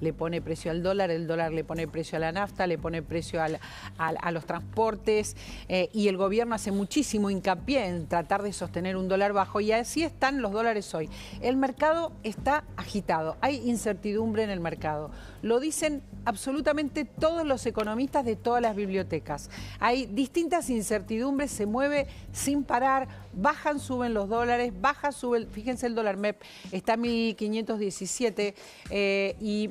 le pone precio al dólar, el dólar le pone precio a la nafta, le pone precio a los transportes, y el gobierno hace muchísimo hincapié en tratar de sostener un dólar bajo, y así están los dólares hoy. El mercado está agitado, hay incertidumbre en el mercado. Lo dicen absolutamente todos los economistas de todas las bibliotecas. Hay distintas incertidumbres, se mueve sin parar, bajan, suben los dólares, bajan, suben. Fíjense, el dólar MEP está a 1.517, y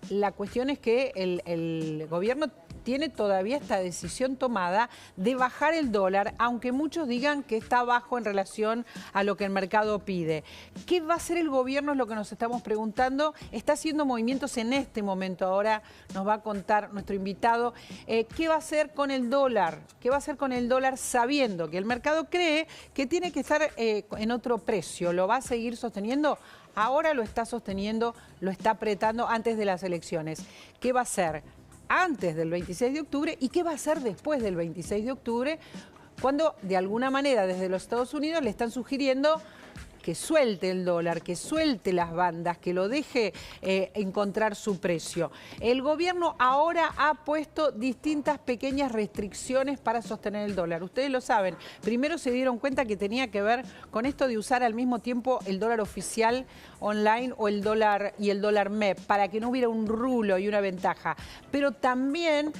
la cuestión es que el gobierno tiene todavía esta decisión tomada de bajar el dólar, aunque muchos digan que está bajo en relación a lo que el mercado pide. ¿Qué va a hacer el gobierno? Es lo que nos estamos preguntando. Está haciendo movimientos en este momento. Ahora nos va a contar nuestro invitado qué va a hacer con el dólar. ¿Qué va a hacer con el dólar sabiendo que el mercado cree que tiene que estar en otro precio? ¿Lo va a seguir sosteniendo? Ahora lo está sosteniendo, lo está apretando antes de las elecciones. ¿Qué va a hacer antes del 26 de octubre y qué va a hacer después del 26 de octubre, cuando de alguna manera desde los Estados Unidos le están sugiriendo que suelte el dólar, que suelte las bandas, que lo deje encontrar su precio? El gobierno ahora ha puesto distintas pequeñas restricciones para sostener el dólar. Ustedes lo saben. Primero se dieron cuenta que tenía que ver con esto de usar al mismo tiempo el dólar oficial online o el dólar y el dólar MEP, para que no hubiera un rulo y una ventaja. Pero también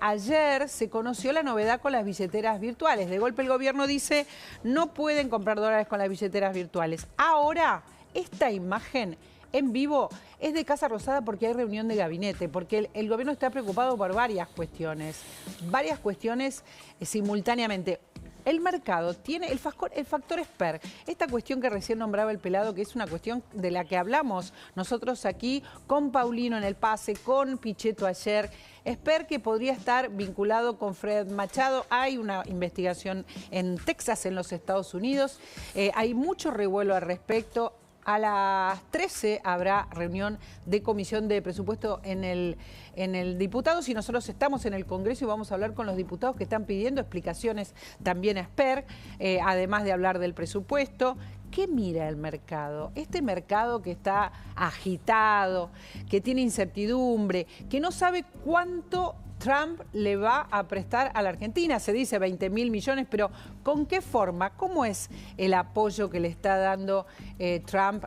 ayer se conoció la novedad con las billeteras virtuales. De golpe el gobierno dice, no pueden comprar dólares con las billeteras virtuales. Ahora, esta imagen en vivo es de Casa Rosada porque hay reunión de gabinete, porque el gobierno está preocupado por varias cuestiones simultáneamente. El mercado tiene el factor Esper, esta cuestión que recién nombraba el Pelado, que es una cuestión de la que hablamos nosotros aquí con Paulino en el pase, con Pichetto ayer. Esper, que podría estar vinculado con Fred Machado. Hay una investigación en Texas, en los Estados Unidos. Hay mucho revuelo al respecto. A las 13 habrá reunión de comisión de presupuesto en el Diputados, y nosotros estamos en el Congreso y vamos a hablar con los diputados que están pidiendo explicaciones también a Esper, además de hablar del presupuesto. ¿Qué mira el mercado? Este mercado que está agitado, que tiene incertidumbre, que no sabe cuánto Trump le va a prestar a la Argentina. Se dice 20.000 millones, pero ¿con qué forma? ¿Cómo es el apoyo que le está dando Trump?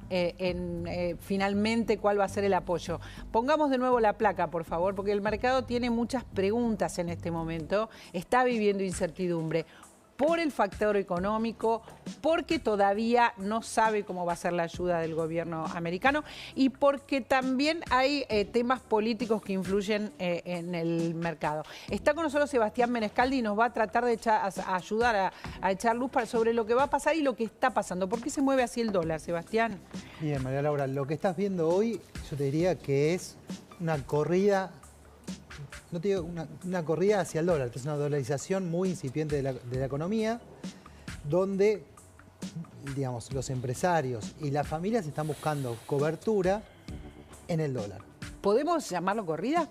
Finalmente, ¿cuál va a ser el apoyo? Pongamos de nuevo la placa, por favor, porque el mercado tiene muchas preguntas en este momento. Está viviendo incertidumbre por el factor económico, porque todavía no sabe cómo va a ser la ayuda del gobierno americano, y porque también hay temas políticos que influyen en el mercado. Está con nosotros Sebastián Menescaldi y nos va a tratar de ayudar a echar luz sobre lo que va a pasar y lo que está pasando. ¿Por qué se mueve así el dólar, Sebastián? Bien, María Laura, lo que estás viendo hoy, yo te diría que es una corrida. No te digo una corrida hacia el dólar, que es una dolarización muy incipiente de la economía, donde, digamos, los empresarios y las familias están buscando cobertura en el dólar. ¿Podemos llamarlo corrida?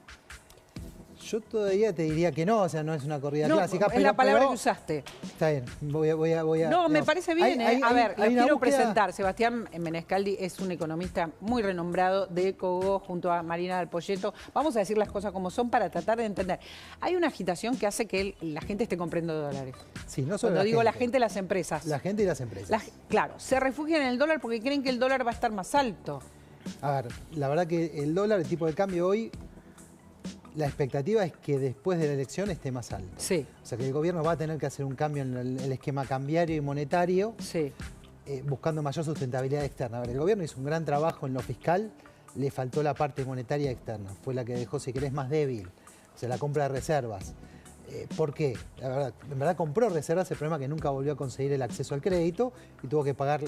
Yo todavía te diría que no, o sea, no es una corrida clásica. Es la palabra que usaste. Está bien, voy a no, digamos, me parece bien. A ver, les quiero presentar. Sebastián Menescaldi es un economista muy renombrado de Ecogo, junto a Marina del Poyeto. Vamos a decir las cosas como son para tratar de entender. Hay una agitación que hace que la gente esté comprando dólares. Sí, no solo Cuando digo la gente, las empresas. La gente y las empresas. Claro, se refugian en el dólar porque creen que el dólar va a estar más alto. A ver, la verdad que el dólar, el tipo de cambio hoy, la expectativa es que después de la elección esté más alto. Sí. O sea que el gobierno va a tener que hacer un cambio en el esquema cambiario y monetario, sí, buscando mayor sustentabilidad externa. A ver, el gobierno hizo un gran trabajo en lo fiscal, le faltó la parte monetaria externa. Fue la que dejó, si querés, más débil. O sea, la compra de reservas. ¿Por qué? La verdad, en verdad compró reservas, el problema es que nunca volvió a conseguir el acceso al crédito y tuvo que pagar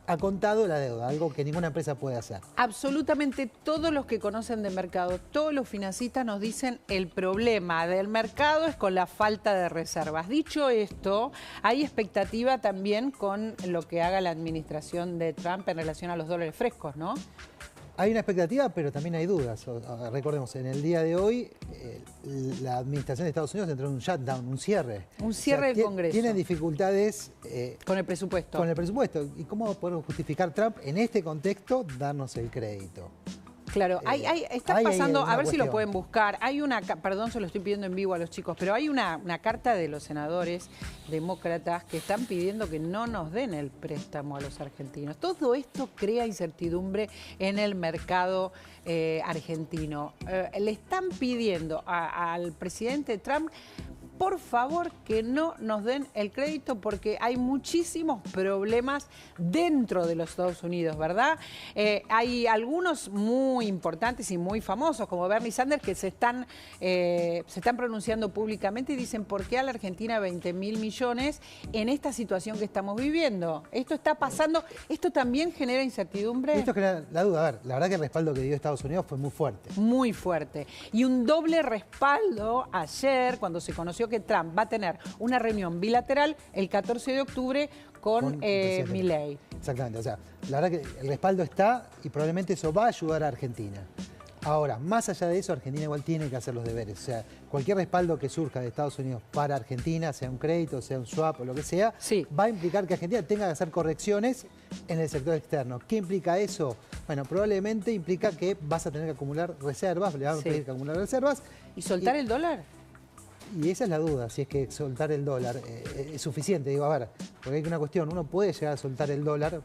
ha contado la deuda, algo que ninguna empresa puede hacer. Absolutamente todos los que conocen de mercado, todos los financistas nos dicen el problema del mercado es con la falta de reservas. Dicho esto, hay expectativa también con lo que haga la administración de Trump en relación a los dólares frescos, ¿no? Hay una expectativa, pero también hay dudas. Recordemos, en el día de hoy, la administración de Estados Unidos entró en un shutdown, un cierre. Un cierre del Congreso. Tienen dificultades con el presupuesto. Con el presupuesto. ¿Y cómo podemos justificar Trump en este contexto darnos el crédito? Claro, está hay pasando, una a ver si lo cuestión. pueden buscar, hay perdón, se lo estoy pidiendo en vivo a los chicos, pero hay una carta de los senadores demócratas que están pidiendo que no nos den el préstamo a los argentinos. Todo esto crea incertidumbre en el mercado argentino. Le están pidiendo al presidente Trump, por favor, que no nos den el crédito porque hay muchísimos problemas dentro de los Estados Unidos, ¿verdad? Hay algunos muy importantes y muy famosos, como Bernie Sanders, que se están pronunciando públicamente y dicen, ¿por qué a la Argentina 20.000 millones en esta situación que estamos viviendo? Esto está pasando, esto también genera incertidumbre. Esto genera la duda. A ver, la verdad que el respaldo que dio Estados Unidos fue muy fuerte. Muy fuerte. Y un doble respaldo ayer, cuando se conoció que Trump va a tener una reunión bilateral el 14 de octubre con Milei. Exactamente, o sea, la verdad que el respaldo está y probablemente eso va a ayudar a Argentina. Ahora, más allá de eso, Argentina igual tiene que hacer los deberes. O sea, cualquier respaldo que surja de Estados Unidos para Argentina, sea un crédito, sea un swap o lo que sea, sí, va a implicar que Argentina tenga que hacer correcciones en el sector externo. ¿Qué implica eso? Bueno, probablemente implica que vas a tener que acumular reservas, le van a pedir que acumular reservas. ¿Y soltar el dólar? Y esa es la duda, si es que soltar el dólar es suficiente. Digo, a ver, porque hay una cuestión, uno puede llegar a soltar el dólar,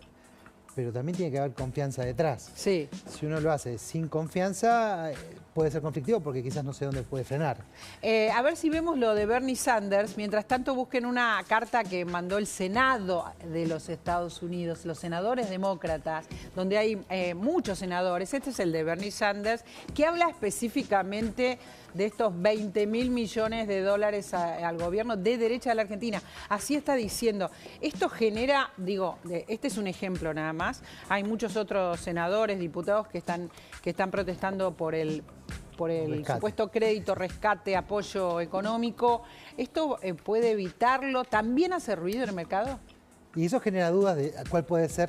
pero también tiene que haber confianza detrás. Sí. Si uno lo hace sin confianza, puede ser conflictivo porque quizás no sé dónde puede frenar. A ver si vemos lo de Bernie Sanders. Mientras tanto, busquen una carta que mandó el Senado de los Estados Unidos, los senadores demócratas, donde hay muchos senadores. Este es el de Bernie Sanders, que habla específicamente de estos 20.000 millones de dólares al gobierno de derecha de la Argentina. Así está diciendo. Esto genera, digo, este es un ejemplo nada más. Hay muchos otros senadores, diputados que están protestando por el supuesto crédito, rescate, apoyo económico. ¿Esto puede evitarlo? ¿También hace ruido en el mercado? Y eso genera dudas de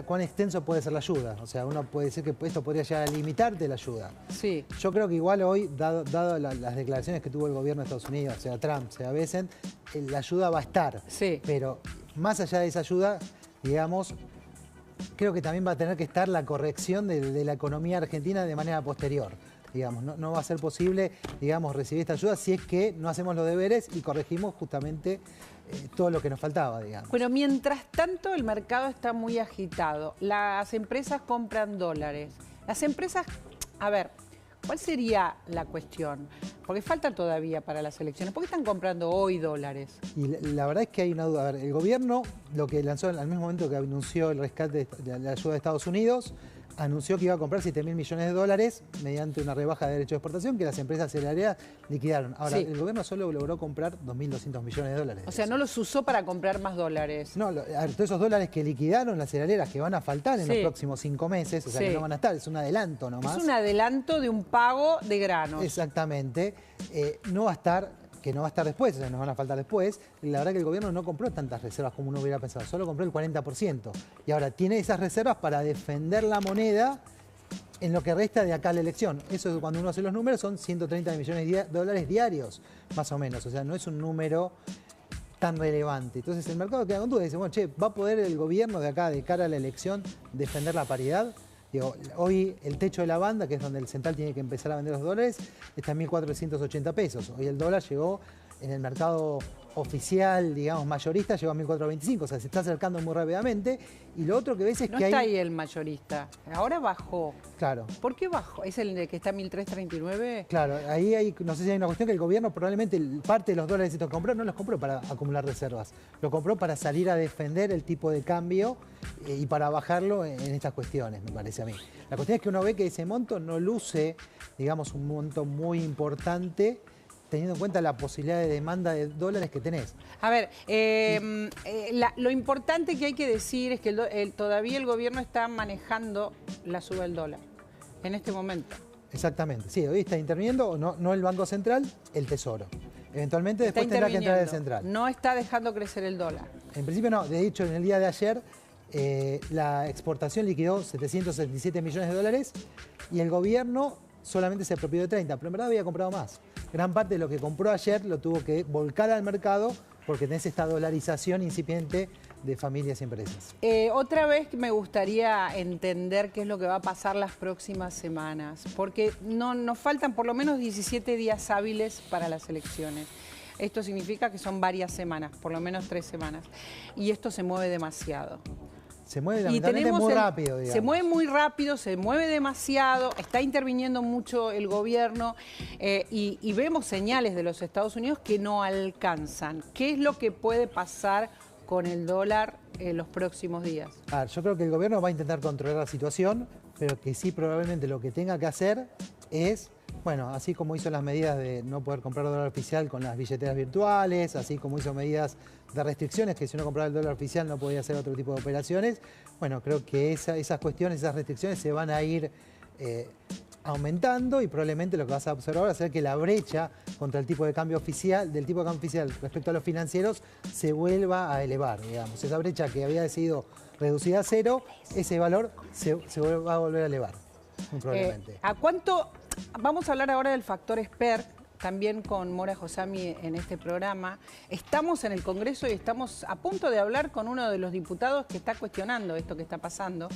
cuán extenso puede ser la ayuda. O sea, uno puede decir que esto podría llegar a limitarte la ayuda. Sí. Yo creo que igual hoy, dado las declaraciones que tuvo el gobierno de Estados Unidos, sea Trump, sea Biden, la ayuda va a estar. Sí. Pero más allá de esa ayuda, digamos, creo que también va a tener que estar la corrección de la economía argentina de manera posterior. Digamos, no va a ser posible, digamos, recibir esta ayuda si es que no hacemos los deberes y corregimos justamente todo lo que nos faltaba, digamos. Bueno, mientras tanto el mercado está muy agitado. Las empresas compran dólares. Las empresas, a ver, ¿cuál sería la cuestión? Porque falta todavía para las elecciones. ¿Por qué están comprando hoy dólares? Y la verdad es que hay una duda. A ver, el gobierno, lo que lanzó al mismo momento que anunció el rescate de la ayuda de Estados Unidos, anunció que iba a comprar 7.000 millones de dólares mediante una rebaja de derechos de exportación que las empresas cerealeras liquidaron. Ahora, sí, el gobierno solo logró comprar 2.200 millones de dólares. O sea, no los usó para comprar más dólares. No, a ver, todos esos dólares que liquidaron las cerealeras que van a faltar en los próximos 5 meses, o sea, que no van a estar, es un adelanto nomás. Es un adelanto de un pago de granos. Exactamente. No va a estar... que no va a estar después, o sea, nos van a faltar después. La verdad que el gobierno no compró tantas reservas como uno hubiera pensado, solo compró el 40%. Y ahora tiene esas reservas para defender la moneda en lo que resta de acá a la elección. Eso, cuando uno hace los números, son 130 millones de dólares diarios, más o menos. O sea, no es un número tan relevante. Entonces el mercado queda con duda y dice, bueno, che, ¿va a poder el gobierno de acá, de cara a la elección, defender la paridad? Digo, hoy el techo de la banda, que es donde el central tiene que empezar a vender los dólares, está en 1.480 pesos. Hoy el dólar llegó en el mercado oficial, digamos, mayorista, llegó a 1.425, o sea, se está acercando muy rápidamente. Y lo otro que ves es no que está ahí el mayorista, ahora bajó. Claro. ¿Por qué bajó? ¿Es el de que está a 1.339? Claro, ahí hay, no sé si hay una cuestión que el gobierno probablemente parte de los dólares que compró no los compró para acumular reservas, lo compró para salir a defender el tipo de cambio y para bajarlo en estas cuestiones, me parece a mí. La cuestión es que uno ve que ese monto no luce, digamos, un monto muy importante, teniendo en cuenta la posibilidad de demanda de dólares que tenés. A ver, lo importante que hay que decir es que todavía el gobierno está manejando la suba del dólar en este momento. Exactamente, sí, hoy está interviniendo, no el Banco Central, el Tesoro. Eventualmente después tendrá que entrar el Central. No está dejando crecer el dólar. En principio no, de hecho en el día de ayer la exportación liquidó 777 millones de dólares y el gobierno solamente se apropió de 30, pero en verdad había comprado más. Gran parte de lo que compró ayer lo tuvo que volcar al mercado porque tenés esta dolarización incipiente de familias y empresas. Otra vez me gustaría entender qué es lo que va a pasar las próximas semanas, porque nos faltan por lo menos 17 días hábiles para las elecciones. Esto significa que son varias semanas, por lo menos 3 semanas, y esto se mueve demasiado. Se mueve lamentablemente muy rápido, digamos. Se mueve muy rápido, se mueve demasiado, está interviniendo mucho el gobierno y vemos señales de los Estados Unidos que no alcanzan. ¿Qué es lo que puede pasar con el dólar en los próximos días? Yo creo que el gobierno va a intentar controlar la situación, pero que sí probablemente lo que tenga que hacer es, bueno, así como hizo las medidas de no poder comprar dólar oficial con las billeteras virtuales, así como hizo medidas de restricciones, que si uno compraba el dólar oficial no podía hacer otro tipo de operaciones. Bueno, creo que esas cuestiones, esas restricciones se van a ir aumentando y probablemente lo que vas a observar va a ser que la brecha contra el tipo de cambio oficial, del tipo de cambio oficial respecto a los financieros, se vuelva a elevar, digamos. Esa brecha que había sido reducida a 0, ese valor se va a volver a elevar, muy probablemente. ¿A cuánto? Vamos a hablar ahora del factor Esper, también con Mora Josami en este programa. Estamos en el Congreso y estamos a punto de hablar con uno de los diputados que está cuestionando esto que está pasando.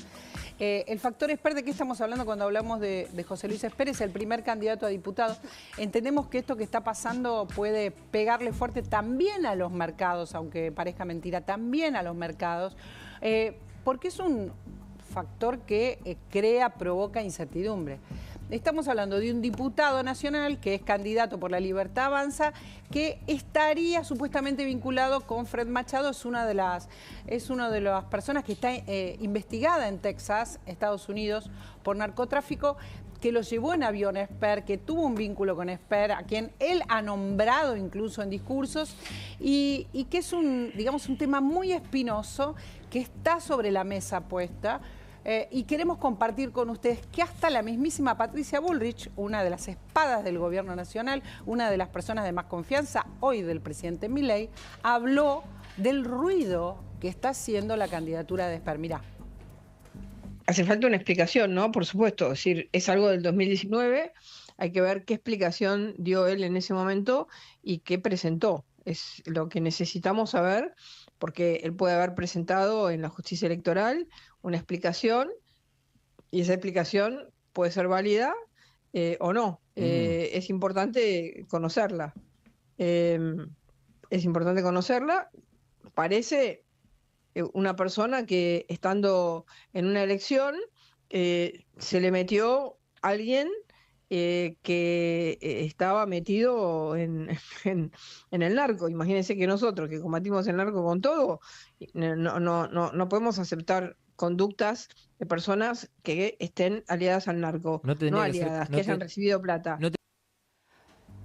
El factor Esper, ¿de qué estamos hablando cuando hablamos de José Luis Esper? Es el primer candidato a diputado. Entendemos que esto que está pasando puede pegarle fuerte también a los mercados, aunque parezca mentira, también a los mercados, porque es un factor que provoca incertidumbre. Estamos hablando de un diputado nacional que es candidato por La Libertad Avanza, que estaría supuestamente vinculado con Fred Machado. Es una de las personas que está investigada en Texas, Estados Unidos, por narcotráfico, que lo llevó en avión a Esper, que tuvo un vínculo con Esper, a quien él ha nombrado incluso en discursos, y que es un tema muy espinoso que está sobre la mesa puesta. Y queremos compartir con ustedes que hasta la mismísima Patricia Bullrich, una de las espadas del gobierno nacional, una de las personas de más confianza hoy del presidente Milei, habló del ruido que está haciendo la candidatura de Esper. Mirá. Hace falta una explicación, ¿no? Por supuesto, es decir, es algo del 2019, hay que ver qué explicación dio él en ese momento y qué presentó. Es lo que necesitamos saber, porque él puede haber presentado en la justicia electoral una explicación y esa explicación puede ser válida o no. Es importante conocerla. Parece una persona que estando en una elección se le metió alguien que estaba metido en el narco. Imagínense que nosotros que combatimos el narco con todo, no podemos aceptar conductas de personas que estén aliadas al narco, no aliadas, que hayan recibido plata.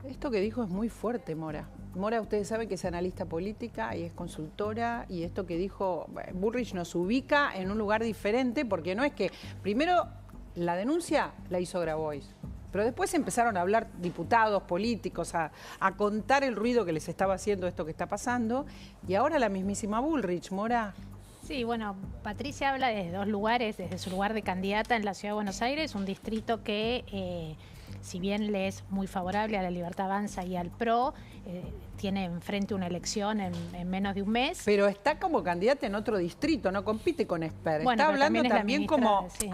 Esto que dijo es muy fuerte, Mora. Mora, ustedes saben que es analista política y es consultora, y esto que dijo Bullrich nos ubica en un lugar diferente, porque no es que, primero, la denuncia la hizo Grabois, pero después empezaron a hablar diputados, políticos, a contar el ruido que les estaba haciendo esto que está pasando, y ahora la mismísima Bullrich, Mora. Sí, bueno, Patricia habla desde dos lugares, desde su lugar de candidata en la Ciudad de Buenos Aires, un distrito que, si bien le es muy favorable a La Libertad Avanza y al PRO, tiene enfrente una elección en menos de un mes. Pero está como candidata en otro distrito, no compite con Esper. Bueno, está hablando también como, sí,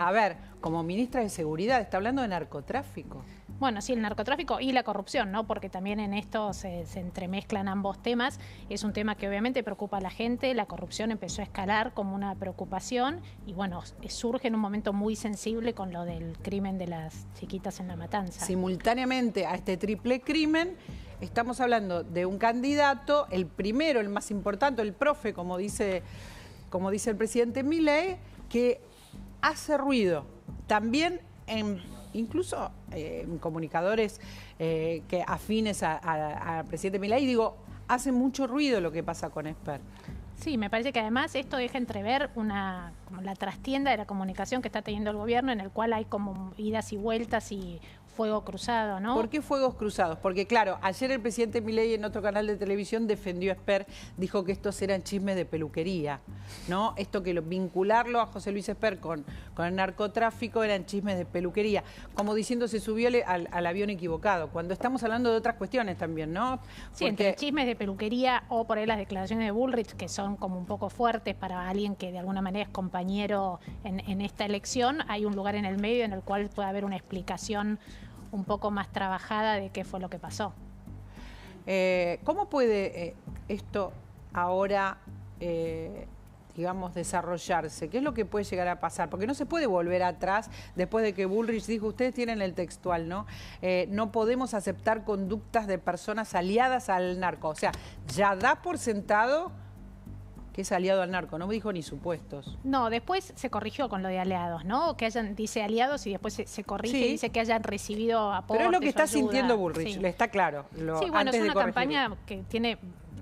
como ministra de Seguridad, está hablando de narcotráfico. Bueno, sí, el narcotráfico y la corrupción, ¿no? Porque también en esto se entremezclan ambos temas. Es un tema que obviamente preocupa a la gente. La corrupción empezó a escalar como una preocupación y bueno, surge en un momento muy sensible con lo del crimen de las chiquitas en La Matanza. Simultáneamente a este triple crimen, estamos hablando de un candidato, el primero, el más importante, el profe, como dice el presidente Milei, que hace ruido. También incluso en comunicadores que afines al presidente Milei, digo, hace mucho ruido lo que pasa con Esper. Sí, me parece que además esto deja entrever como la trastienda de la comunicación que está teniendo el gobierno, en el cual hay como idas y vueltas y fuego cruzado, ¿no? ¿Por qué fuegos cruzados? Porque claro, ayer el presidente Milei en otro canal de televisión defendió a Esper, dijo que estos eran chismes de peluquería, ¿no? Esto que vincularlo a José Luis Esper con el narcotráfico eran chismes de peluquería, como diciendo se subió al avión equivocado, cuando estamos hablando de otras cuestiones también, ¿no? Sí, entre chismes de peluquería o por ahí las declaraciones de Bullrich, que son como un poco fuertes para alguien que de alguna manera es compañero en esta elección, hay un lugar en el medio en el cual puede haber una explicación un poco más trabajada de qué fue lo que pasó. ¿Cómo puede esto ahora, digamos, desarrollarse? ¿Qué es lo que puede llegar a pasar? Porque no se puede volver atrás después de que Bullrich dijo, ustedes tienen el textual, ¿no? No podemos aceptar conductas de personas aliadas al narco. O sea, ya da por sentado que es aliado al narco, no me dijo ni supuestos. No, después se corrigió con lo de aliados, ¿no? Que dice aliados y después se corrige y dice que hayan recibido aportes. Pero es lo que está ayuda. Sintiendo Bullrich, Sí. le está claro. Sí, bueno, es una campaña que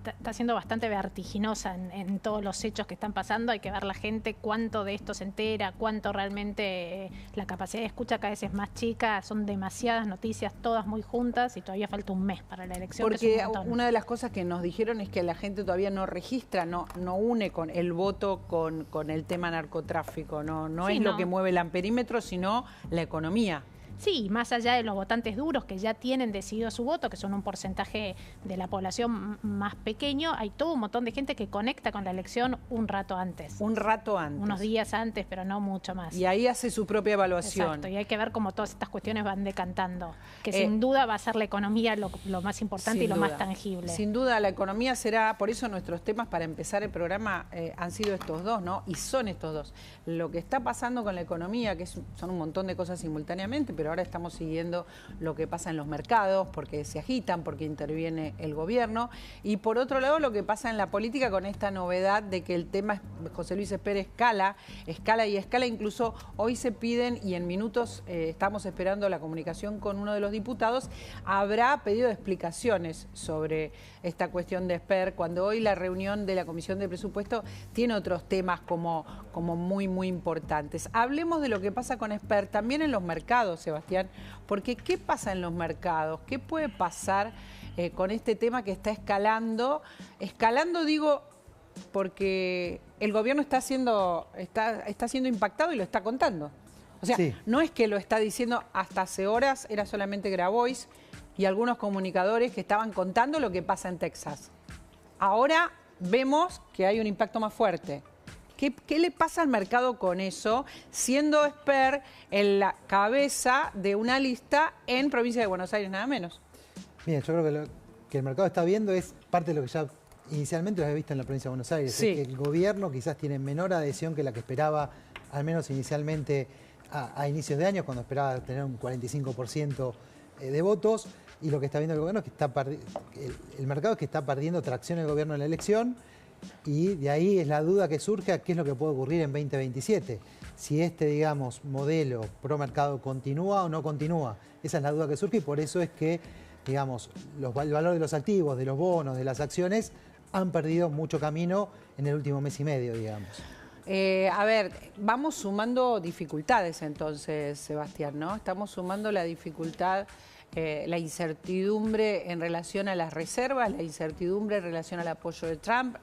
está siendo bastante vertiginosa en todos los hechos que están pasando. Hay que ver la gente cuánto de esto se entera, cuánto realmente la capacidad de escucha cada vez es más chica. Son demasiadas noticias, todas muy juntas y todavía falta un mes para la elección. Porque que es un montón. una de las cosas que nos dijeron es que la gente todavía no registra, no une con el voto con el tema narcotráfico. No Sí, es lo que mueve el amperímetro, sino la economía. Sí, más allá de los votantes duros que ya tienen decidido su voto, que son un porcentaje de la población más pequeño, hay todo un montón de gente que conecta con la elección un rato antes. Un rato antes. Unos días antes, pero no mucho más. Y ahí hace su propia evaluación. Exacto, y hay que ver cómo todas estas cuestiones van decantando. Que sin duda va a ser la economía lo más importante y lo más tangible. Sin duda la economía será, por eso nuestros temas para empezar el programa han sido estos dos, ¿no? Y son estos dos. Lo que está pasando con la economía, que son un montón de cosas simultáneamente, pero ahora estamos siguiendo lo que pasa en los mercados, porque se agitan, porque interviene el gobierno. Y por otro lado, lo que pasa en la política con esta novedad de que el tema José Luis Esper escala. Incluso hoy se piden, y en minutos estamos esperando la comunicación con uno de los diputados, habrá pedido explicaciones sobre esta cuestión de Esper, cuando hoy la reunión de la Comisión de Presupuesto tiene otros temas como muy, muy importantes. Hablemos de lo que pasa con Esper también en los mercados, Sebastián, porque ¿qué pasa en los mercados? ¿Qué puede pasar con este tema que está escalando? Escalando, digo, porque el gobierno está siendo impactado y lo está contando. O sea, no es que lo está diciendo hasta hace horas, era solamente Grabois y algunos comunicadores que estaban contando lo que pasa en Texas. Ahora vemos que hay un impacto más fuerte. ¿Qué le pasa al mercado con eso, siendo Esper en la cabeza de una lista en provincia de Buenos Aires, nada menos? Bien, yo creo que lo que el mercado está viendo es parte de lo que ya inicialmente lo había visto en la provincia de Buenos Aires. Sí. Es que el gobierno quizás tiene menor adhesión que la que esperaba, al menos inicialmente a inicios de año, cuando esperaba tener un 45% de votos. Y lo que está viendo el gobierno es que el mercado es que está perdiendo tracción el gobierno en la elección. Y de ahí es la duda que surge a qué es lo que puede ocurrir en 2027. Si digamos, modelo pro mercado continúa o no continúa. Esa es la duda que surge y por eso es que, digamos, el valor de los activos, de los bonos, de las acciones, han perdido mucho camino en el último mes y medio, digamos. A ver, vamos sumando dificultades entonces, Sebastián, ¿no? Estamos sumando la dificultad, la incertidumbre en relación a las reservas, la incertidumbre en relación al apoyo de Trump,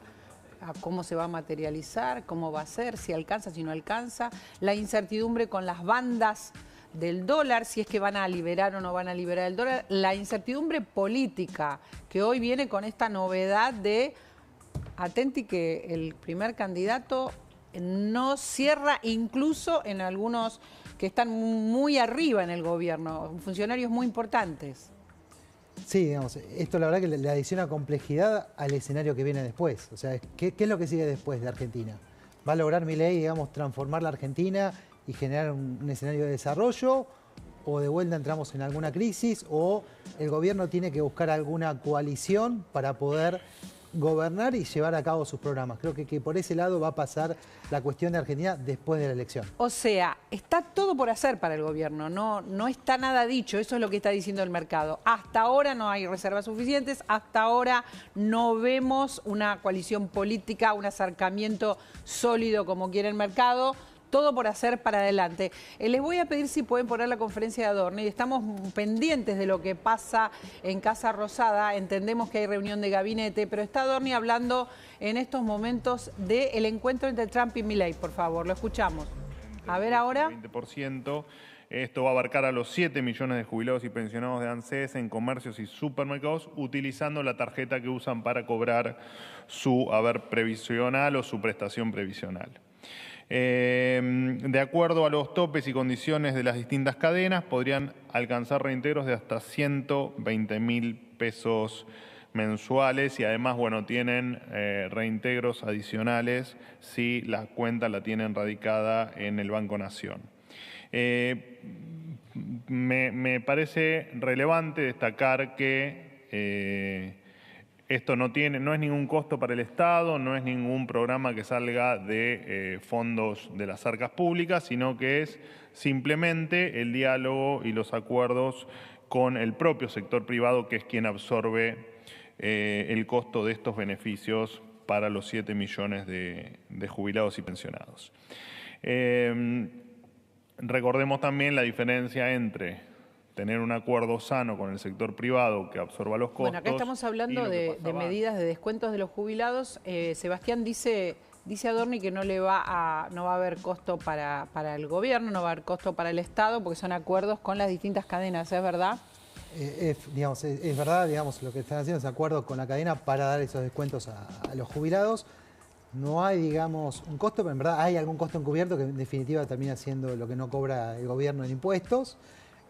a cómo se va a materializar, cómo va a ser, si alcanza, si no alcanza, la incertidumbre con las bandas del dólar, si es que van a liberar o no van a liberar el dólar, la incertidumbre política que hoy viene con esta novedad de, atenti que el primer candidato no cierra, incluso en algunos que están muy arriba en el gobierno, funcionarios muy importantes. Sí, digamos, esto la verdad que le adiciona complejidad al escenario que viene después. O sea, ¿qué es lo que sigue después de Argentina? ¿Va a lograr Milei, digamos, transformar la Argentina y generar un escenario de desarrollo? ¿O de vuelta entramos en alguna crisis? ¿O el gobierno tiene que buscar alguna coalición para poder gobernar y llevar a cabo sus programas? Creo que por ese lado va a pasar la cuestión de Argentina después de la elección. O sea, está todo por hacer para el gobierno, no está nada dicho, eso es lo que está diciendo el mercado. Hasta ahora no hay reservas suficientes, hasta ahora no vemos una coalición política, un acercamiento sólido como quiere el mercado. todo por hacer para adelante. Les voy a pedir si pueden poner la conferencia de Adorni. Estamos pendientes de lo que pasa en Casa Rosada. Entendemos que hay reunión de gabinete, pero está Adorni hablando en estos momentos del encuentro entre Trump y Milei. Por favor, lo escuchamos. A ver ahora. 20%. Esto va a abarcar a los 7 millones de jubilados y pensionados de ANSES en comercios y supermercados utilizando la tarjeta que usan para cobrar su haber previsional o su prestación previsional. De acuerdo a los topes y condiciones de las distintas cadenas, podrían alcanzar reintegros de hasta 120.000 pesos mensuales y además, bueno, tienen reintegros adicionales si la cuenta la tienen radicada en el Banco Nación. Me parece relevante destacar que esto no es ningún costo para el Estado, no es ningún programa que salga de fondos de las arcas públicas, sino que es simplemente el diálogo y los acuerdos con el propio sector privado, que es quien absorbe el costo de estos beneficios para los 7 millones de jubilados y pensionados. Recordemos también la diferencia entre tener un acuerdo sano con el sector privado que absorba los costos. Bueno, acá estamos hablando de medidas de descuentos de los jubilados. Sebastián dice Adorni que no va a haber costo para el gobierno, no va a haber costo para el Estado, porque son acuerdos con las distintas cadenas, ¿es verdad? Es verdad, digamos, lo que están haciendo es acuerdo con la cadena para dar esos descuentos a los jubilados. No hay, digamos, un costo, pero en verdad hay algún costo encubierto que en definitiva termina siendo lo que no cobra el gobierno en impuestos.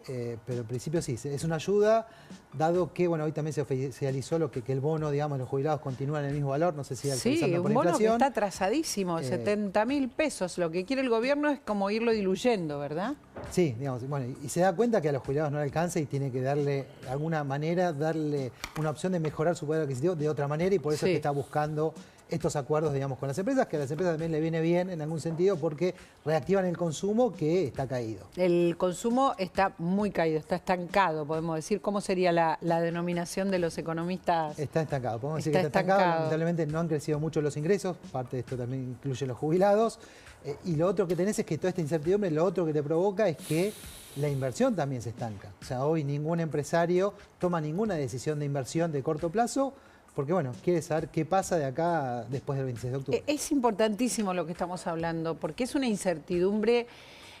Pero en principio sí, es una ayuda, dado que, bueno, hoy también se oficializó que el bono, digamos, de los jubilados continúa en el mismo valor, no sé si actualizando por inflación. Sí, un bono que está atrasadísimo, 70.000 pesos. Lo que quiere el gobierno es como irlo diluyendo, ¿verdad? Sí, digamos, bueno, y se da cuenta que a los jubilados no le alcanza y tiene que darle, de alguna manera, darle una opción de mejorar su poder adquisitivo de otra manera, y por eso es que está buscando estos acuerdos, digamos, con las empresas, que a las empresas también le viene bien en algún sentido porque reactivan el consumo que está caído. El consumo está muy caído, está estancado, podemos decir. ¿Cómo sería la denominación de los economistas? Está estancado, podemos decir que está estancado. Lamentablemente no han crecido mucho los ingresos, parte de esto también incluye los jubilados. Y lo otro que tenés es que toda esta incertidumbre, lo otro que te provoca es que la inversión también se estanca. O sea, hoy ningún empresario toma ninguna decisión de inversión de corto plazo, porque, bueno, quiere saber qué pasa de acá después del 26 de octubre. Es importantísimo lo que estamos hablando, porque es una incertidumbre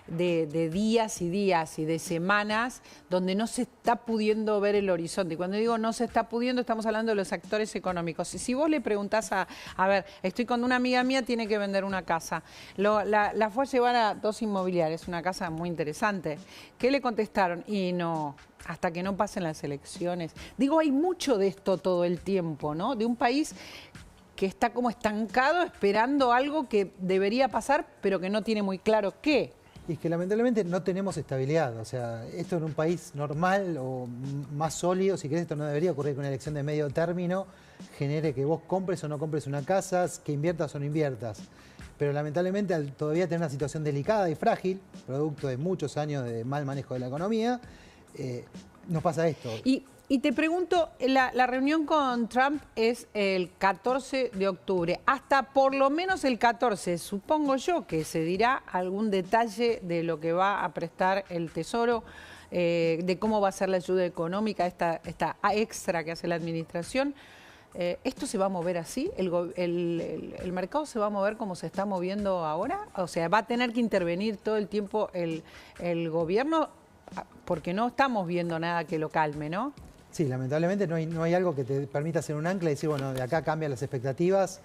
de días y días y de semanas donde no se está pudiendo ver el horizonte. Y cuando digo no se está pudiendo, estamos hablando de los actores económicos. Y si vos le preguntás a ver, estoy con una amiga mía, tiene que vender una casa. La fue a llevar a 2 inmobiliarias, una casa muy interesante. ¿Qué le contestaron? Y no, hasta que no pasen las elecciones. Digo, hay mucho de esto todo el tiempo, ¿no? De un país que está como estancado esperando algo que debería pasar, pero que no tiene muy claro qué. Y es que lamentablemente no tenemos estabilidad. O sea, esto en un país normal o más sólido, si querés, esto no debería ocurrir con una elección de medio término, genere que vos compres o no compres una casa, que inviertas o no inviertas. Pero lamentablemente, al todavía tener una situación delicada y frágil, producto de muchos años de mal manejo de la economía, nos pasa esto. Y te pregunto, la reunión con Trump es el 14 de octubre. Hasta por lo menos el 14, supongo yo que se dirá algún detalle de lo que va a prestar el Tesoro, de cómo va a ser la ayuda económica, esta extra que hace la administración. ¿Esto se va a mover así? ¿El mercado se va a mover como se está moviendo ahora? O sea, ¿va a tener que intervenir todo el tiempo el gobierno? Porque no estamos viendo nada que lo calme, ¿no? Sí, lamentablemente no hay algo que te permita hacer un ancla y decir, bueno, de acá cambian las expectativas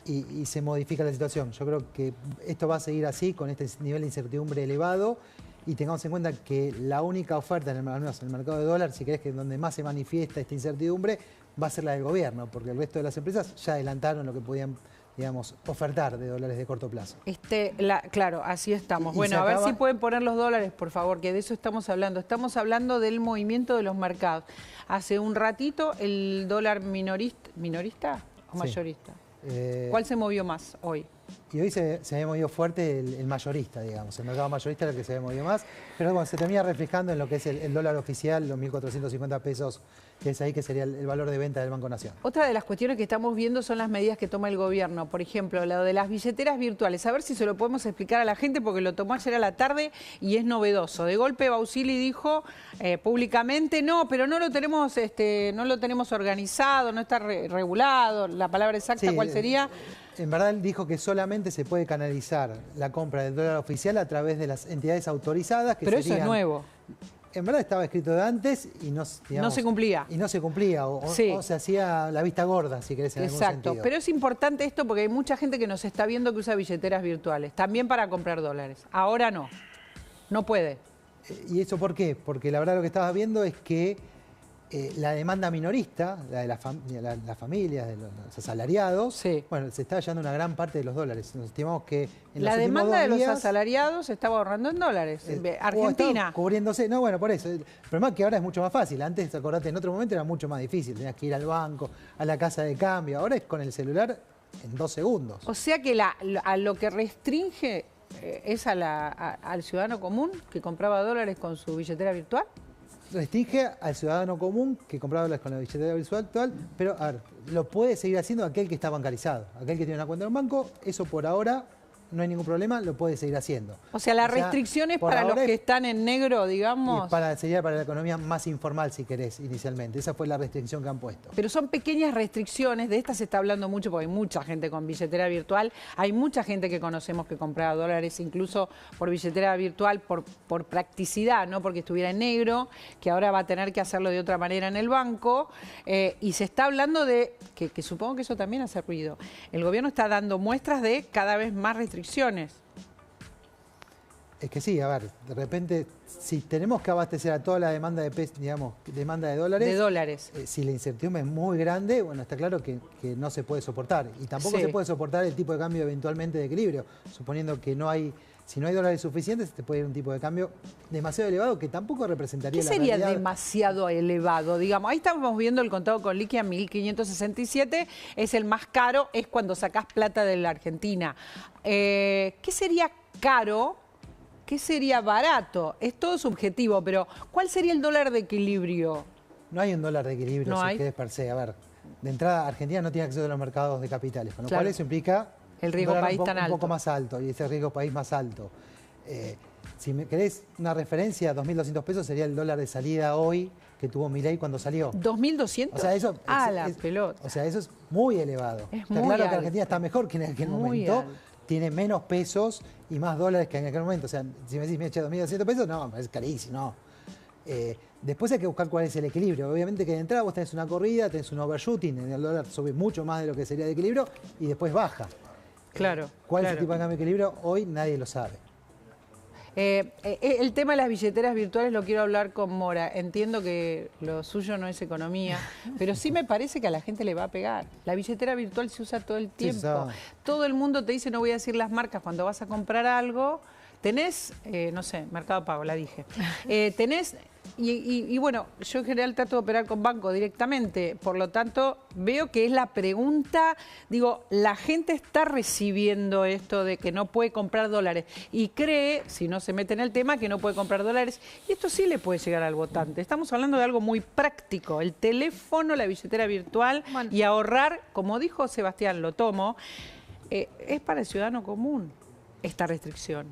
y se modifica la situación. Yo creo que esto va a seguir así, con este nivel de incertidumbre elevado, y tengamos en cuenta que la única oferta, al menos en el mercado de dólar, si querés, que donde más se manifiesta esta incertidumbre, va a ser la del gobierno, porque el resto de las empresas ya adelantaron lo que podían, digamos, ofertar de dólares de corto plazo. Claro, así estamos. Bueno, a ver si pueden poner los dólares, por favor, que de eso estamos hablando. Estamos hablando del movimiento de los mercados. Hace un ratito el dólar minorista o mayorista. ¿Cuál se movió más hoy? Y hoy se había movido fuerte el mayorista, digamos. El mercado mayorista era el que se había movido más. Pero bueno, se termina reflejando en lo que es el dólar oficial, los 1.450 pesos, que es ahí que sería el valor de venta del Banco Nación. Otra de las cuestiones que estamos viendo son las medidas que toma el gobierno. Por ejemplo, lo de las billeteras virtuales. A ver si se lo podemos explicar a la gente, porque lo tomó ayer a la tarde y es novedoso. De golpe Bausili dijo públicamente, no, pero no lo tenemos organizado, no está regulado. La palabra exacta, Sí, ¿cuál sería? En verdad él dijo que solamente se puede canalizar la compra del dólar oficial a través de las entidades autorizadas. Que Pero serían, eso es nuevo. En verdad estaba escrito de antes y no se cumplía. Y no se cumplía, o se hacía la vista gorda, si querés, en algún sentido. Pero es importante esto porque hay mucha gente que nos está viendo que usa billeteras virtuales, también para comprar dólares. Ahora no puede. ¿Y eso por qué? Porque la verdad lo que estabas viendo es que la demanda minorista, la de las familias, de los asalariados, bueno, se está llevando una gran parte de los dólares. Nos estimamos que en la los demanda de los días, asalariados se estaba ahorrando en dólares. Argentina. Cubriéndose. No, bueno, por eso. El problema es que ahora es mucho más fácil. Antes, acordate, en otro momento era mucho más difícil. Tenías que ir al banco, a la casa de cambio. Ahora es con el celular en 2 segundos. O sea que a lo que restringe es al ciudadano común que compraba dólares con su billetera virtual. Restringe al ciudadano común que compraba dólares con la billetera virtual actual, pero a ver, lo puede seguir haciendo aquel que está bancarizado, aquel que tiene una cuenta en un banco. Eso por ahora no hay ningún problema, lo puede seguir haciendo. O sea, la restricción es para los que están en negro, digamos. Sería para la economía más informal, si querés, inicialmente. Esa fue la restricción que han puesto. Pero son pequeñas restricciones, de estas se está hablando mucho porque hay mucha gente con billetera virtual, hay mucha gente que conocemos que compraba dólares incluso por billetera virtual, por practicidad, no porque estuviera en negro, que ahora va a tener que hacerlo de otra manera en el banco, y se está hablando de, que supongo que eso también hace ruido, el gobierno está dando muestras de cada vez más restricciones. Es que sí, a ver, de repente, si tenemos que abastecer a toda la demanda demanda de dólares. Si la incertidumbre es muy grande, bueno, está claro que no se puede soportar. Y tampoco se puede soportar el tipo de cambio eventualmente de equilibrio, suponiendo que si no hay dólares suficientes, te puede ir un tipo de cambio demasiado elevado que tampoco representaría la realidad. ¿Qué sería demasiado elevado? Digamos, ahí estamos viendo el contado con liqui a 1.567, es el más caro, es cuando sacás plata de la Argentina. ¿Qué sería caro? ¿Qué sería barato? Es todo subjetivo, pero ¿cuál sería el dólar de equilibrio? No hay un dólar de equilibrio, no si querés per se. A ver, de entrada, Argentina no tiene acceso a los mercados de capitales, con lo cual eso implica el riesgo país tan alto. Un poco más alto, y ese riesgo país más alto. Si me querés una referencia, 2.200 pesos sería el dólar de salida hoy que tuvo Milei cuando salió. ¿2.200? O sea, eso pelota. O sea, eso es muy elevado. Está claro que Argentina está mejor que en aquel momento. Tiene menos pesos y más dólares que en aquel momento. O sea, si me decís, me eché 2.200 pesos, no, es carísimo, no. Después hay que buscar cuál es el equilibrio. Obviamente que de entrada vos tenés una corrida, tenés un overshooting, el dólar sube mucho más de lo que sería de equilibrio y después baja. Claro. ¿Cuál es el tipo de cambio de equilibrio? Hoy nadie lo sabe. El tema de las billeteras virtuales lo quiero hablar con Mora. Entiendo que lo suyo no es economía, pero sí me parece que a la gente le va a pegar. La billetera virtual se usa todo el tiempo. Todo el mundo te dice, no voy a decir las marcas, cuando vas a comprar algo, tenés, no sé, Mercado Pago, la dije. Tenés... Y bueno, yo en general trato de operar con banco directamente, por lo tanto veo que es la pregunta, digo, la gente está recibiendo esto de que no puede comprar dólares y cree, si no se mete en el tema, que no puede comprar dólares y esto sí le puede llegar al votante. Estamos hablando de algo muy práctico, el teléfono, la billetera virtual y ahorrar, como dijo Sebastián, lo tomo, es para el ciudadano común esta restricción.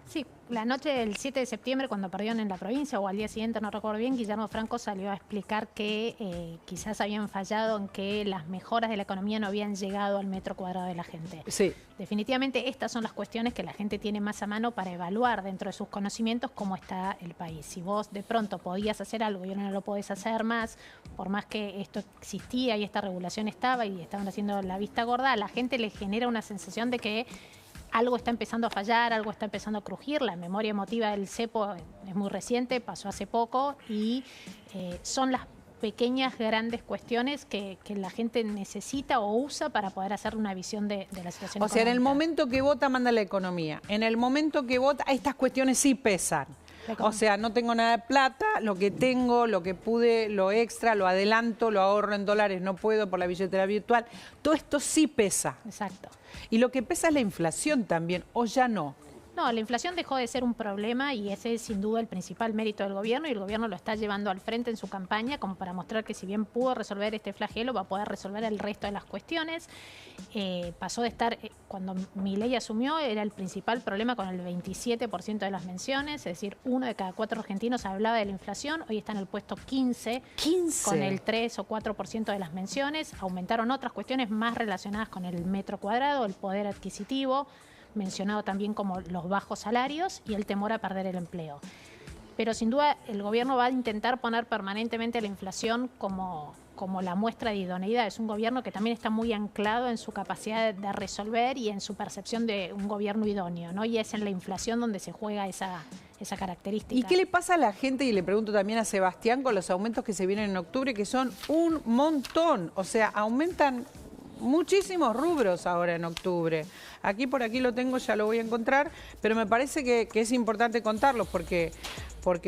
Sí, la noche del 7 de septiembre, cuando perdieron en la provincia, o al día siguiente, no recuerdo bien, Guillermo Franco salió a explicar que quizás habían fallado en que las mejoras de la economía no habían llegado al metro cuadrado de la gente. Sí. Definitivamente estas son las cuestiones que la gente tiene más a mano para evaluar dentro de sus conocimientos cómo está el país. Si vos de pronto podías hacer algo y ahora no lo podés hacer más, por más que esto existía y esta regulación estaba y estaban haciendo la vista gorda, a la gente le genera una sensación de que algo está empezando a fallar, algo está empezando a crujir. La memoria emotiva del cepo es muy reciente, pasó hace poco y son las pequeñas, grandes cuestiones que la gente necesita o usa para poder hacer una visión de la situación económica. O sea, en el momento que vota manda la economía. En el momento que vota, estas cuestiones sí pesan. O sea, no tengo nada de plata, lo que tengo, lo que pude, lo extra, lo adelanto, lo ahorro en dólares, no puedo por la billetera virtual. Todo esto sí pesa. Exacto. Y lo que pesa es la inflación también, o ya no. No, la inflación dejó de ser un problema y ese es sin duda el principal mérito del gobierno y el gobierno lo está llevando al frente en su campaña como para mostrar que si bien pudo resolver este flagelo va a poder resolver el resto de las cuestiones. Pasó de estar, cuando Milei asumió, era el principal problema con el 27% de las menciones, es decir, 1 de cada 4 argentinos hablaba de la inflación, hoy está en el puesto 15. Con el 3 o 4% de las menciones. Aumentaron otras cuestiones más relacionadas con el metro cuadrado, el poder adquisitivo, mencionado también como los bajos salarios y el temor a perder el empleo. Pero sin duda el gobierno va a intentar poner permanentemente la inflación como la muestra de idoneidad. Es un gobierno que también está muy anclado en su capacidad de resolver y en su percepción de un gobierno idóneo, ¿no? Y es en la inflación donde se juega esa característica. ¿Y qué le pasa a la gente? Y le pregunto también a Sebastián con los aumentos que se vienen en octubre, que son un montón. O sea, aumentan muchísimos rubros ahora en octubre. Aquí por aquí lo tengo, ya lo voy a encontrar, pero me parece que es importante contarlos porque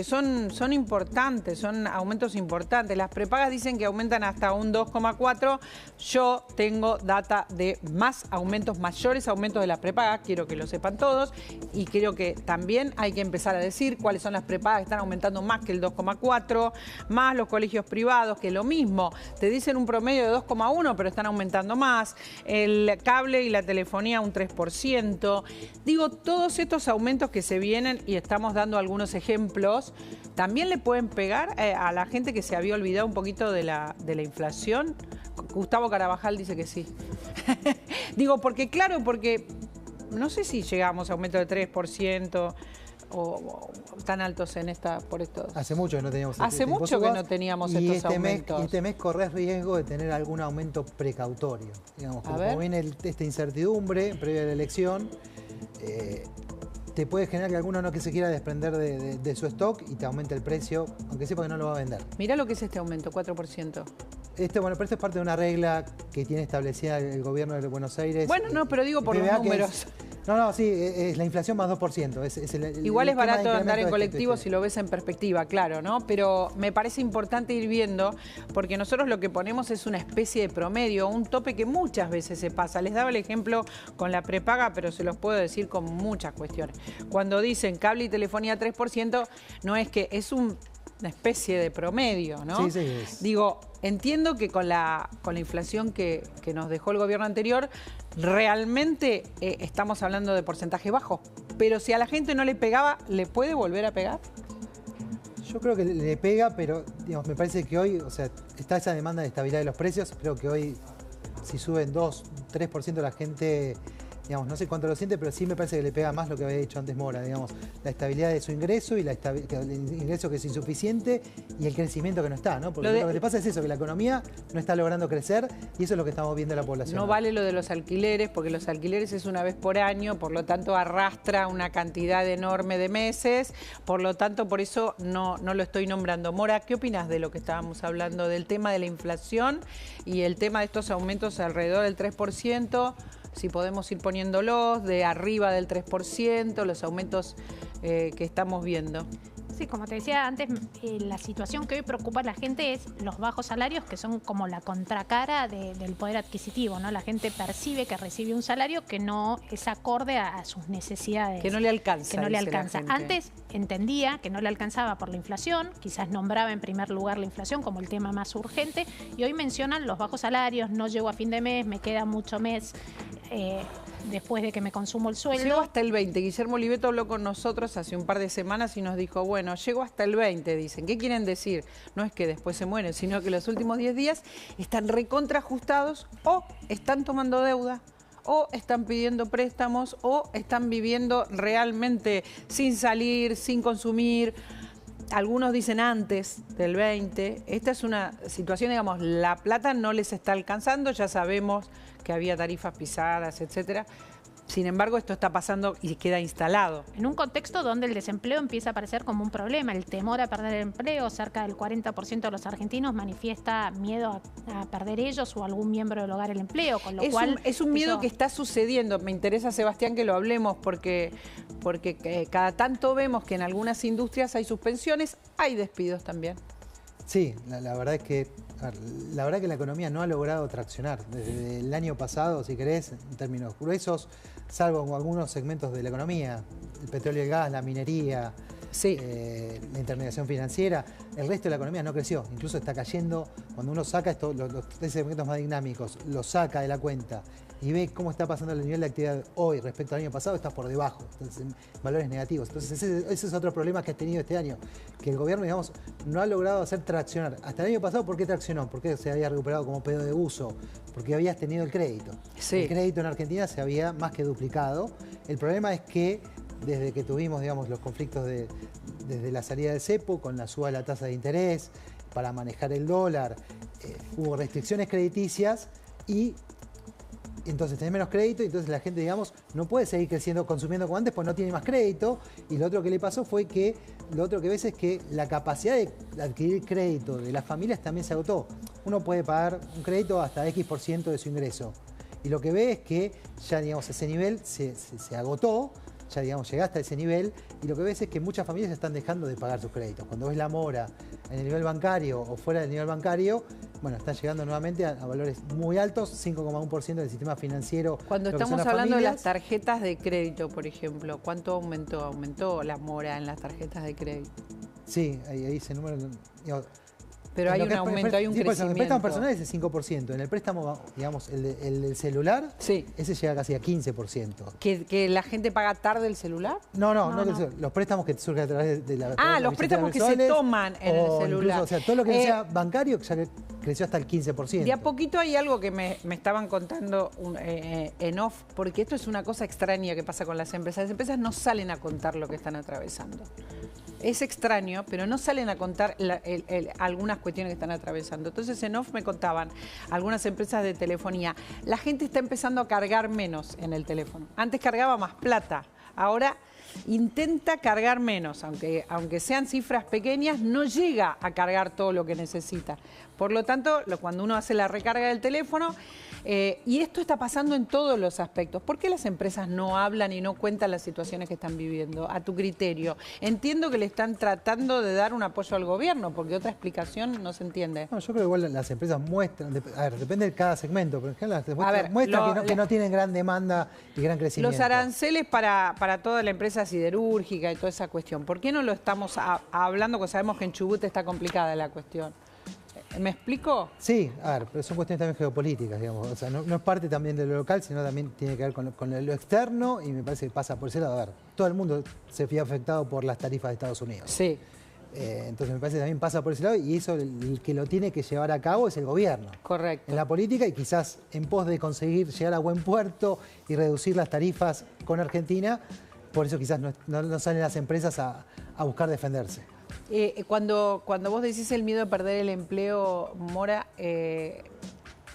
son importantes, son aumentos importantes. Las prepagas dicen que aumentan hasta un 2,4. Yo tengo data de más aumentos, mayores aumentos de las prepagas, quiero que lo sepan todos, y creo que también hay que empezar a decir cuáles son las prepagas que están aumentando más que el 2,4, más los colegios privados, que lo mismo, te dicen un promedio de 2,1, pero están aumentando más, el cable y la telefonía un 3%. Digo, todos estos aumentos que se vienen, y estamos dando algunos ejemplos, también le pueden pegar a la gente que se había olvidado un poquito de la inflación. Gustavo Carabajal dice que sí. Digo, porque no sé si llegamos a aumento de 3% o tan altos en por estos. Hace mucho que no teníamos estos aumentos. Y este mes corres riesgo de tener algún aumento precautorio. Digamos, como viene esta incertidumbre previa a la elección, te puede generar que alguno no que se quiera desprender de su stock y te aumente el precio, aunque sepa que no lo va a vender. Mirá lo que es este aumento, 4%. Pero esto es parte de una regla que tiene establecida el gobierno de Buenos Aires. Bueno, no, pero digo por los números. Sí, es la inflación más 2%. Igual es barato andar en colectivo si lo ves en perspectiva, claro, ¿no? Pero me parece importante ir viendo, porque nosotros lo que ponemos es una especie de promedio, un tope que muchas veces se pasa. Les daba el ejemplo con la prepaga, pero se los puedo decir con muchas cuestiones. Cuando dicen cable y telefonía 3%, no es que es una especie de promedio, ¿no? Sí, es. Digo, entiendo que con la inflación que nos dejó el gobierno anterior, realmente estamos hablando de porcentajes bajos. Pero si a la gente no le pegaba, ¿le puede volver a pegar? Yo creo que le pega, pero digamos, me parece que hoy, o sea, está esa demanda de estabilidad de los precios. Creo que hoy, si suben 2, 3% la gente, digamos, no sé cuánto lo siente, pero sí me parece que le pega más lo que había dicho antes Mora, digamos, la estabilidad de su ingreso y el ingreso que es insuficiente y el crecimiento que no está, ¿no? Porque lo que le pasa es eso, que la economía no está logrando crecer y eso es lo que estamos viendo en la población. No vale lo de los alquileres, porque los alquileres es una vez por año, por lo tanto arrastra una cantidad enorme de meses, por lo tanto por eso no lo estoy nombrando. Mora, ¿qué opinas de lo que estábamos hablando, del tema de la inflación y el tema de estos aumentos alrededor del 3%? Si podemos ir poniéndolos de arriba del 3%, los aumentos que estamos viendo. Sí, como te decía antes, la situación que hoy preocupa a la gente es los bajos salarios, que son como la contracara del poder adquisitivo, ¿no? La gente percibe que recibe un salario que no es acorde a sus necesidades. Que no le alcanza. Que no le alcanza. Antes entendía que no le alcanzaba por la inflación, quizás nombraba en primer lugar la inflación como el tema más urgente, y hoy mencionan los bajos salarios, no llego a fin de mes, me queda mucho mes después de que me consumo el sueldo. Llegó hasta el 20. Guillermo Oliveto habló con nosotros hace un par de semanas y nos dijo, bueno, llegó hasta el 20, dicen. ¿Qué quieren decir? No es que después se mueren, sino que los últimos 10 días están recontraajustados o están tomando deuda, o están pidiendo préstamos, o están viviendo realmente sin salir, sin consumir. Algunos dicen antes del 20. Esta es una situación, digamos, la plata no les está alcanzando, ya sabemos que había tarifas pisadas, etcétera. Sin embargo, esto está pasando y queda instalado. En un contexto donde el desempleo empieza a aparecer como un problema, el temor a perder el empleo, cerca del 40% de los argentinos manifiesta miedo a perder ellos o algún miembro del hogar el empleo, con lo cual... Es un miedo que está sucediendo. Me interesa, Sebastián, que lo hablemos porque cada tanto vemos que en algunas industrias hay suspensiones, hay despidos también. Sí, la verdad es que la economía no ha logrado traccionar. Desde el año pasado, si querés, en términos gruesos, salvo en algunos segmentos de la economía, el petróleo y el gas, la minería, sí, la intermediación financiera, el resto de la economía no creció, incluso está cayendo. Cuando uno saca esto, los tres segmentos más dinámicos, los saca de la cuenta y ve cómo está pasando el nivel de actividad hoy respecto al año pasado, está por debajo, entonces, en valores negativos. Entonces ese es otro problema que ha tenido este año, que el gobierno, digamos, no ha logrado hacer traccionar. Hasta el año pasado, ¿por qué traccionó? Porque se había recuperado como pedo de uso, porque habías tenido el crédito. Sí. El crédito en Argentina se había más que duplicado. El problema es que desde que tuvimos, digamos, los conflictos desde la salida del cepo, con la suba de la tasa de interés, para manejar el dólar, hubo restricciones crediticias y entonces tenés menos crédito y entonces la gente, digamos, no puede seguir creciendo, consumiendo como antes, pues no tiene más crédito. Y lo otro que le pasó fue que, lo otro que ves es que la capacidad de adquirir crédito de las familias también se agotó. Uno puede pagar un crédito hasta X% de su ingreso. Y lo que ve es que ya, digamos, ese nivel se agotó, ya, digamos, llegaste a ese nivel, y lo que ves es que muchas familias están dejando de pagar sus créditos. Cuando ves la mora en el nivel bancario o fuera del nivel bancario, bueno, están llegando nuevamente a valores muy altos, 5,1% del sistema financiero. Cuando estamos hablando de las tarjetas de crédito, por ejemplo, ¿cuánto aumentó? ¿Aumentó la mora en las tarjetas de crédito? Sí, ahí ese número, digamos, pero hay un aumento, hay un crecimiento. En el préstamo personal es el 5%. En el préstamo, digamos, el del celular, sí, ese llega casi a 15%. ¿Que la gente paga tarde el celular? No. Los préstamos que surgen a través de la... los préstamos que se toman en el celular. Incluso, o sea, todo lo que sea bancario ya creció hasta el 15%. De a poquito hay algo que me estaban contando en off, porque esto es una cosa extraña que pasa con las empresas. Las empresas no salen a contar lo que están atravesando. Es extraño, pero no salen a contar algunas cuestiones que están atravesando. Entonces en off me contaban algunas empresas de telefonía. La gente está empezando a cargar menos en el teléfono. Antes cargaba más plata, ahora intenta cargar menos, aunque sean cifras pequeñas, no llega a cargar todo lo que necesita. Por lo tanto, cuando uno hace la recarga del teléfono, y esto está pasando en todos los aspectos. ¿Por qué las empresas no hablan y no cuentan las situaciones que están viviendo? A tu criterio. Entiendo que le están tratando de dar un apoyo al gobierno, porque otra explicación no se entiende. No, yo creo que igual las empresas muestran, a ver, depende de cada segmento, pero en general las muestran que no tienen gran demanda y gran crecimiento. Los aranceles para toda la empresa siderúrgica y toda esa cuestión, ¿por qué no lo estamos hablando? Porque sabemos que en Chubut está complicada la cuestión. ¿Me explico? Sí, a ver, pero son cuestiones también geopolíticas, digamos. O sea, no es parte también de lo local, sino también tiene que ver con lo externo y me parece que pasa por ese lado. A ver, todo el mundo se vio afectado por las tarifas de Estados Unidos. Sí. Entonces me parece que también pasa por ese lado y eso el que lo tiene que llevar a cabo es el gobierno. Correcto. En la política y quizás en pos de conseguir llegar a buen puerto y reducir las tarifas con Argentina, por eso quizás no salen las empresas a buscar defenderse. Cuando vos decís el miedo a perder el empleo, Mora,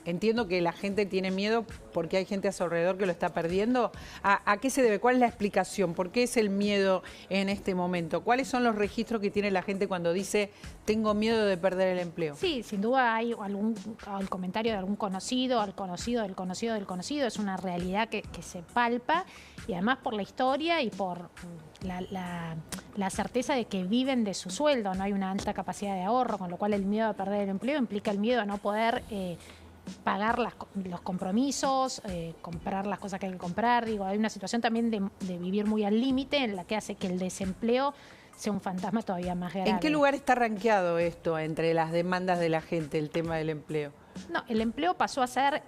entiendo que la gente tiene miedo porque hay gente a su alrededor que lo está perdiendo. ¿A qué se debe? ¿Cuál es la explicación? ¿Por qué es el miedo en este momento? ¿Cuáles son los registros que tiene la gente cuando dice tengo miedo de perder el empleo? Sí, sin duda hay el comentario de algún conocido, al conocido del conocido del conocido. Es una realidad que se palpa y además por la historia y por la certeza de que viven de su sueldo. No hay una alta capacidad de ahorro, con lo cual el miedo a perder el empleo implica el miedo a no poder pagar los compromisos, comprar las cosas que hay que comprar. Digo, hay una situación también de vivir muy al límite en la que hace que el desempleo sea un fantasma todavía más grave. ¿En qué lugar está rankeado esto entre las demandas de la gente, el tema del empleo? No, el empleo pasó a ser,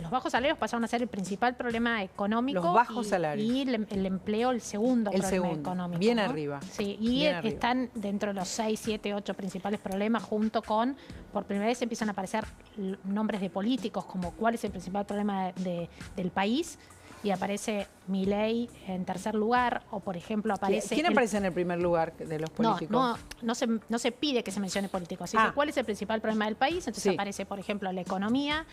los bajos salarios pasaron a ser el principal problema económico. Los bajos salarios. Y el empleo el segundo problema económico. Bien, ¿no? Arriba. Sí, y están dentro de los 6, 7, 8 principales problemas junto con, por primera vez empiezan a aparecer nombres de políticos como cuál es el principal problema del país. Y aparece Milei en tercer lugar, o por ejemplo aparece... ¿Quién aparece en el primer lugar de los políticos? No se pide que se mencione políticos. Se dice, ¿cuál es el principal problema del país? Entonces aparece, por ejemplo, la economía,